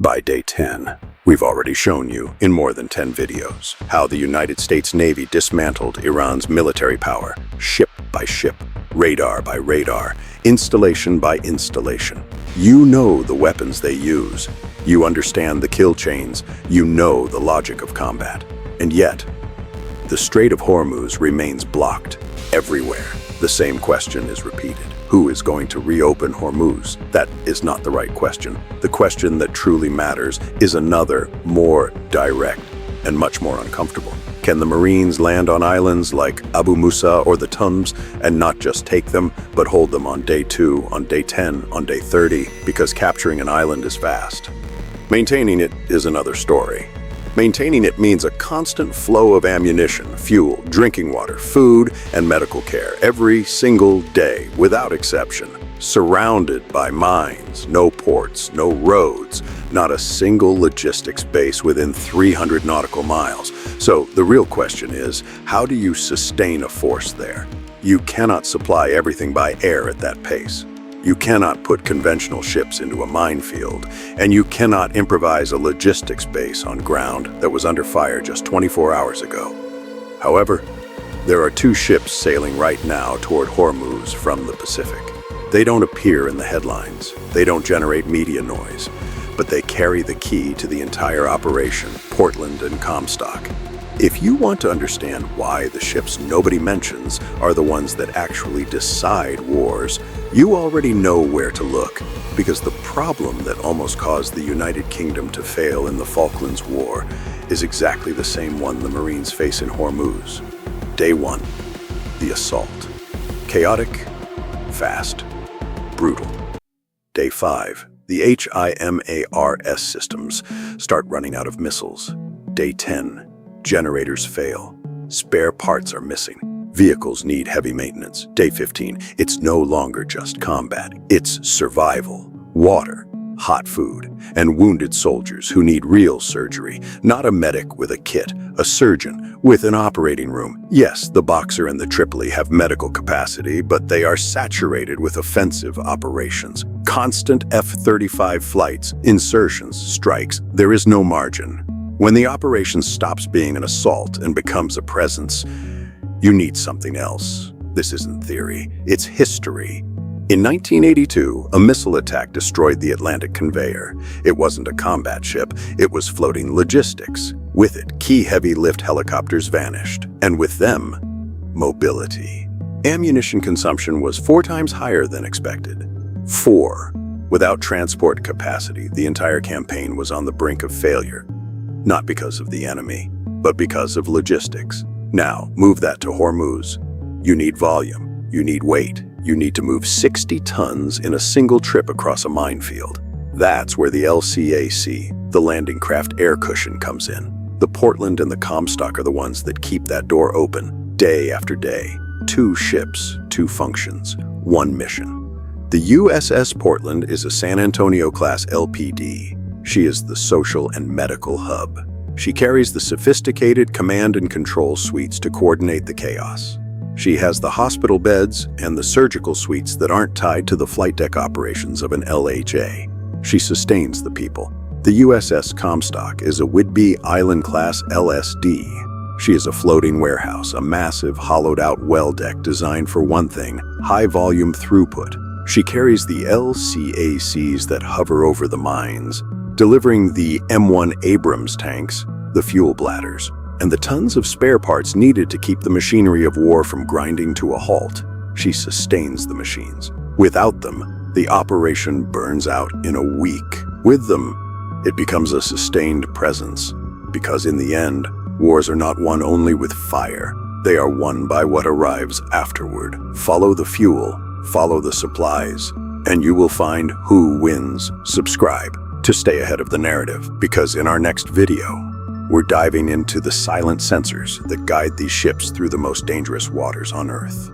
By day 10, we've already shown you, in more than 10 videos, how the United States Navy dismantled Iran's military power, ship by ship, radar by radar, installation by installation. You know the weapons they use. You understand the kill chains. You know the logic of combat. And yet, the Strait of Hormuz remains blocked everywhere. The same question is repeated. Who is going to reopen Hormuz? That is not the right question. The question that truly matters is another, more direct, and much more uncomfortable. Can the Marines land on islands like Abu Musa or the Tums and not just take them, but hold them on day 2, on day 10, on day 30, because capturing an island is fast? Maintaining it is another story. Maintaining it means a constant flow of ammunition, fuel, drinking water, food, and medical care every single day, without exception. Surrounded by mines, no ports, no roads, not a single logistics base within 300 nautical miles. So the real question is, how do you sustain a force there? You cannot supply everything by air at that pace. You cannot put conventional ships into a minefield, and you cannot improvise a logistics base on ground that was under fire just 24 hours ago. However, there are 2 ships sailing right now toward Hormuz from the Pacific. They don't appear in the headlines, they don't generate media noise, but they carry the key to the entire operation, Portland and Comstock. If you want to understand why the ships nobody mentions are the ones that actually decide wars, you already know where to look, because the problem that almost caused the United Kingdom to fail in the Falklands War is exactly the same one the Marines face in Hormuz. Day 1, the assault. Chaotic, fast, brutal. Day 5, the HIMARS systems start running out of missiles. Day 10, generators fail. Spare parts are missing. Vehicles need heavy maintenance. Day 15, it's no longer just combat. It's survival, water, hot food, and wounded soldiers who need real surgery. Not a medic with a kit, a surgeon with an operating room. Yes, the Boxer and the Tripoli have medical capacity, but they are saturated with offensive operations. Constant F-35 flights, insertions, strikes. There is no margin. When the operation stops being an assault and becomes a presence, you need something else. This isn't theory, it's history. In 1982, a missile attack destroyed the Atlantic conveyor. It wasn't a combat ship, it was floating logistics. With it, key heavy lift helicopters vanished, and with them, mobility. Ammunition consumption was 4 times higher than expected. 4. Without transport capacity, the entire campaign was on the brink of failure. Not because of the enemy, but because of logistics. Now, move that to Hormuz. You need volume, you need weight, you need to move 60 tons in a single trip across a minefield. That's where the LCAC, the landing craft air cushion, comes in. The Portland and the Comstock are the ones that keep that door open, day after day. 2 ships, 2 functions, 1 mission. The USS Portland is a San Antonio-class LPD. She is the social and medical hub. She carries the sophisticated command and control suites to coordinate the chaos. She has the hospital beds and the surgical suites that aren't tied to the flight deck operations of an LHA. She sustains the people. The USS Comstock is a Whidbey Island-class LSD. She is a floating warehouse, a massive hollowed-out well deck designed for one thing, high-volume throughput. She carries the LCACs that hover over the mines, delivering the M1 Abrams tanks, the fuel bladders, and the tons of spare parts needed to keep the machinery of war from grinding to a halt. She sustains the machines. Without them, the operation burns out in a week. With them, it becomes a sustained presence, because in the end, wars are not won only with fire. They are won by what arrives afterward. Follow the fuel, follow the supplies, and you will find who wins. Subscribe to stay ahead of the narrative, because in our next video, we're diving into the silent sensors that guide these ships through the most dangerous waters on Earth.